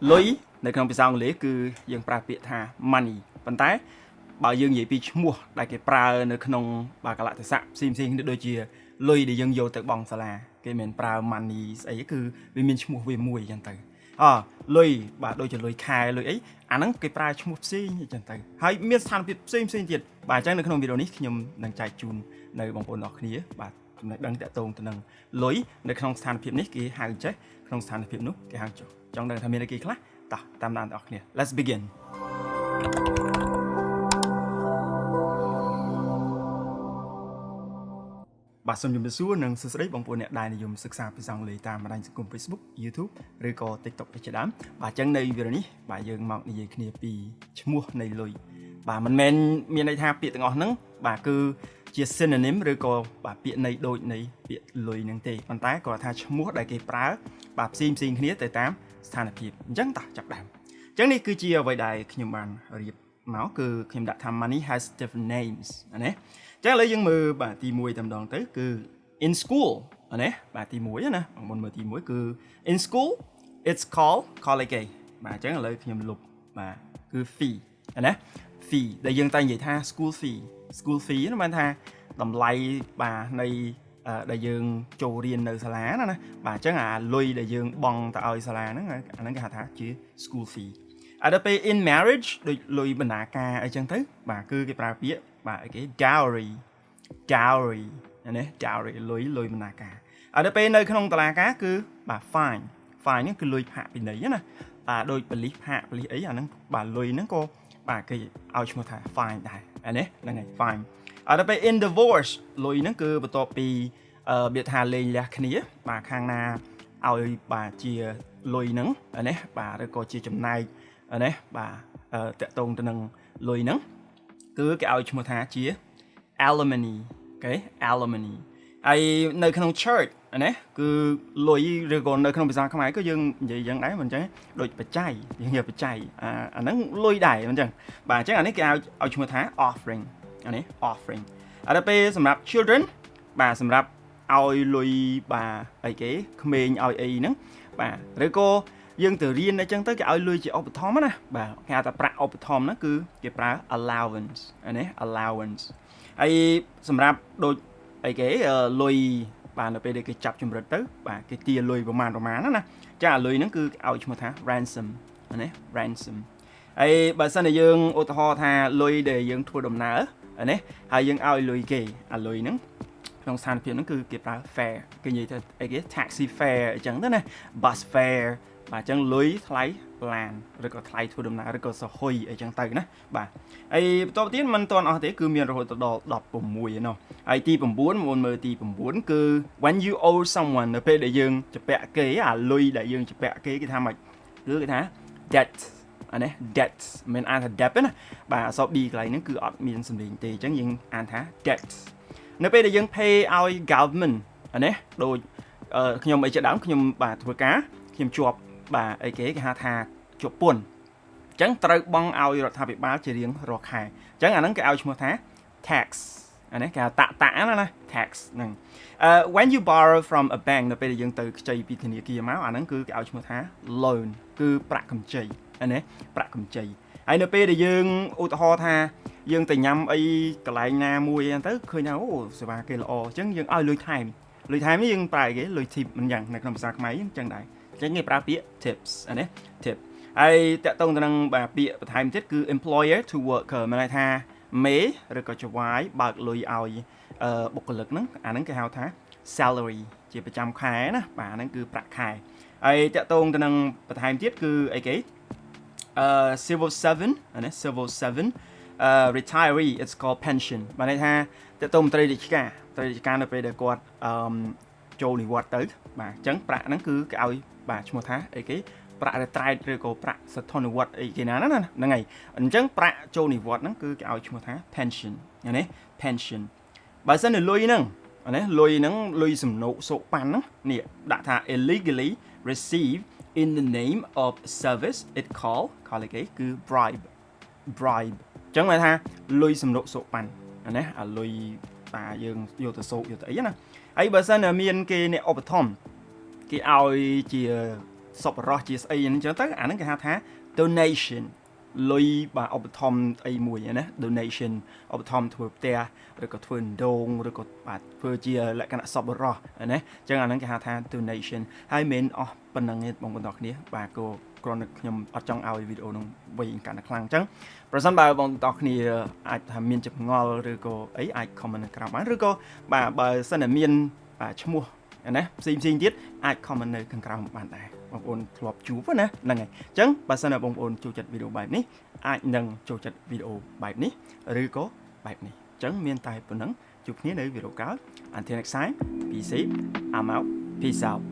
លុយនៅក្នុងភាសាអង់គ្លេសគឺយើងប្រើពាក្យថា money ប៉ុន្តែបើយើងនិយាយពីឈ្មោះដែលគេប្រើនៅក្នុងកលៈទេសៈផ្សេងៗគ្នាដូចជាលុយដែលយើងយកទៅបង់សាលាគេមិនប្រើ money ស្អីគឺវាមានឈ្មោះវាមួយអញ្ចឹងទៅលុយបាទដូចជាលុយខែលុយអីអាហ្នឹងគេប្រើឈ្មោះផ្សេងអញ្ចឹងទៅហើយមានស្ថានភាពផ្សេងទៀតបាទអញ្ចឹងនៅក្នុងវីដេអូនេះខ្ញុំនឹងចែកជូននៅបងប្អូនអរគ្នាបាទចំណេះដឹងតាក់ទងទៅនឹងលុយនៅក្នុងស្ថានភាពនេះគេហៅចេះក្នុងស្ថានភាពនោះគេហៅចុះចង់ដឹងថាមានអីគេខ្លះតោះតាមដានបងប្អូនគ្នា Let's begin បាទសូមជម្រាបសួរនិងសួស្តីបងប្អូនអ្នកដែលនិយមសិក្សាភាសាអង់គ្លេសតាមបណ្ដាញសង្គម Facebook YouTube ឬក៏ TikTok ជាដើមបាទអញ្ចឹងនៅវីដេអូនេះបាទយើងមកនិយាយគ្នាពីឈ្មោះនៃលុយបាទមិនមែនមានន័យថាពាក្យទាំងអស់ហ្នឹងបាទគឺជា synonym ឬក៏បាទពាក្យន័យដូចនៃពាក្យលុយហ្នឹងទេប៉ុន្តែគាត់ថាឈ្មោះដែលគេប្រើបាទផ្សេងគ្នាទៅតាមស្ថានភាពអញ្ចឹងតោះចាប់ដើមអញ្ចឹងនេះគឺជាអ្វីដែលខ្ញុំបានរៀបមកគឺខ្ញុំដាក់ថា money has different names ណាចឹងឥឡូវយើងមើលបាទទី1តែម្ដងទៅគឺ in school ណាបាទទី1ណាបងប្អូនមើលទី1គឺ in school it's called អីគេបាទអញ្ចឹងឥឡូវខ្ញុំលុបបាទគឺ fee ណា fee ដែលយើងតែនិយាយថា school fee នោះបានថាតម្លៃបាទនៃដែលយើងចូលរៀននៅសាលាណាបាទអញ្ចឹងអាលុយដែលយើងបង់ទៅឲ្យសាលាហ្នឹងអាហ្នឹងគេហៅថាជា school fee ដល់ពេល in marriage ដូចលុយបណ្ណាការអីចឹងទៅបាទគឺគេប្រើពាក្យបាទអីគេ dowry ណា dowry លុយបណ្ណាការដល់ពេលនៅក្នុងតុលាការគឺបាទ fine ហ្នឹងគឺលុយផាកពិន័យណាបាទដូចប៉ូលីសផាកប៉ូលីសអីអាហ្នឹងបាទលុយហ្នឹងក៏បាទគេឲ្យឈ្មោះថា fine ដែរណាហ្នឹងហើយ fine ដល់ពេល in divorce លុយហ្នឹងគឺបន្ទាប់ពីវាថាលេងលះគ្នាបាទខាងណាឲ្យបាទជាលុយហ្នឹងណាបាទឬក៏ជាចំណែកណាបាទតាក់ទងទៅនឹងលុយហ្នឹងគឺគេឲ្យឈ្មោះថាជា alimony អូខេ alimony ហើយនៅក្នុង church ណាគឺលុយឬក៏នៅក្នុងភាសាខ្មែរក៏យើងនិយាយយ៉ាងដែរមិនអញ្ចឹងដូចបច្ច័យយើងនិយាយបច្ច័យអាហ្នឹងលុយដែរមិនអញ្ចឹងបាទអញ្ចឹងអានេះគេឲ្យឈ្មោះថា offering អានេះ offering ដល់ពេលសម្រាប់ children បាទសម្រាប់ឲ្យលុយបាទអីគេក្មេងឲ្យអីហ្នឹងបាទឬក៏យើងទៅរៀនអញ្ចឹងទៅគេឲ្យលុយជាឧបត្ថម្ភណាបាទគេហៅថាប្រាក់ឧបត្ថម្ភហ្នឹងគឺគេប្រើ allowance ណា allowance ហើយសម្រាប់ដូចអីគេលុយបាទនៅពេលដែលគេចាប់ចម្រិតទៅបាទគេទាលុយប្រមាណណាចាអាលុយហ្នឹងគឺឲ្យឈ្មោះថា ransom ណា ransom ហើយបើសិនជាយើងឧទាហរណ៍ថាលុយដែលយើងធ្វើដំណើរណាហើយយើងឲ្យលុយគេអាលុយហ្នឹងក្នុងស្ថានភាពហ្នឹងគឺគេប្រើ fare គេនិយាយថាអីគេ taxi fare អញ្ចឹងទៅណា bus fare បាទអញ្ចឹងលុយថ្លៃឡានឬក៏ថ្លៃធ្វើដំណើរឬក៏សហុយអីចឹងទៅណាបាទហើយបន្តទៀតមិនទាន់អស់ទេគឺមានរហូតដល់16ណោះហើយទី9មុនមើលទី9គឺ when you owe someone នៅពេលដែលយើងជពាក់គេអាលុយដែលយើងជពាក់គេគេថាម៉េចគឺគេថា debt អានេះ debt មិនអានថា debt ណាបាទអក្សរ B កន្លែងហ្នឹងគឺអត់មានសំឡេងទេអញ្ចឹងយើងអានថា debt នៅពេលដែលយើង pay ឲ្យ government អានេះដូចខ្ញុំអីជាដើមខ្ញុំបាទធ្វើការខ្ញុំជាប់បាទអីគេហៅថាជាប់ពន្ធអញ្ចឹងត្រូវបង់ឲ្យរដ្ឋាភិបាលជារៀងរាល់ខែអញ្ចឹងអាហ្នឹងគេឲ្យឈ្មោះថា tax អានេះគេហៅតាណា tax ហ្នឹង when you borrow from a bank នៅពេលដែលយើងទៅខ្ចីពីធនាគារមកអាហ្នឹងគឺគេឲ្យឈ្មោះថា loan គឺប្រាក់កម្ចីអានេះប្រាក់កម្ចីហើយនៅពេលដែលយើងឧទាហរណ៍ថាយើងទៅញ៉ាំអីកន្លែងណាមួយហ្នឹងទៅឃើញថាអូសេវាគេល្អអញ្ចឹងយើងឲ្យលុយថែមនេះយើងប្រើគេលុយ tip មិនយ៉ាងនៅក្នុងភាសាខ្មែរអញ្ចឹងដែរអញ្ចឹងគេប្រើពាក្យ tips អានេះ tip ហើយតាក់ទងទៅនឹងបាទពាក្យបន្ថែមទៀតគឺ employer to worker មានន័យថាមេឬក៏ចវាយបើកលុយឲ្យបុគ្គលិកហ្នឹងអាហ្នឹងគេហៅថា salary ជាប្រចាំខែណាបាទអាហ្នឹងគឺប្រាក់ខែហើយតាក់ទងទៅនឹងបន្ថែមទៀតគឺអីគេcivil servant អានេះ civil servant retiree it's called pension បានន័យថាតាក់ទងមន្ត្រីរាជការនៅពេលដែលគាត់ចូលនិវត្តន៍ទៅបាទអញ្ចឹងប្រាក់ហ្នឹងគឺគេឲ្យបាទឈ្មោះថាអីគេប្រាក់រត្រែតឬក៏ប្រាក់សន្ធនិវត្តន៍អីគេណាហ្នឹងហើយអញ្ចឹងប្រាក់ចូលនិវត្តន៍ហ្នឹងគឺគេឲ្យឈ្មោះថា pension ណា pension បើសិនជាលុយហ្នឹងណាលុយហ្នឹងលុយសំណូកសូកប៉ាន់ហ្នឹងនេះដាក់ថា illegally received in the name of service it call អីគេគឺ bribe អញ្ចឹងហៅថាលុយសំណូកសូកប៉ាន់ណាអាលុយបាទយើងយកទៅសូកយកទៅអីណាហើយបើសិនមានគេអ្នកឧបត្ថម្ភគេឲ្យជា សពរស់ជាស្អីអញ្ចឹងទៅអាហ្នឹងគេហៅថា donation លុយបាទឧបត្ថម្ភអីមួយណា donation ឧបត្ថម្ភធ្វើផ្ទះឬក៏ធ្វើដងឬក៏បាទធ្វើជាលក្ខណៈសប្បុរសណាអញ្ចឹងអាហ្នឹងគេហៅថា donation ហើយមិនអស់ប៉ុណ្ណឹងទេបងប្អូនទាំងគ្នាបាទក៏គ្រាន់តែខ្ញុំអត់ចង់ឲ្យវីដេអូហ្នឹងវែងកាន់តែខ្លាំងអញ្ចឹងប្រសិនបើបងប្អូនទាំងគ្នាអាចថាមានចម្ងល់ឬក៏អីអាច comment នៅក្រោមបានឬក៏បាទបើសិនតែមានបាទឈ្មោះណាផ្សេងទៀតអាច comment នៅខាងក្រោមបានដែរបងប្អូនធ្លាប់ជួបណាហ្នឹងហើយអញ្ចឹងបើសិនតែបងប្អូនចូលចិត្តវីដេអូបែបនេះអាចនឹងចូលចិត្តវីដេអូបែបនេះឬក៏បែបនេះអញ្ចឹងមានតែប៉ុណ្្នឹងជួបគ្នានៅវីដេអូក្រោយ Until next time be safe I'm out peace out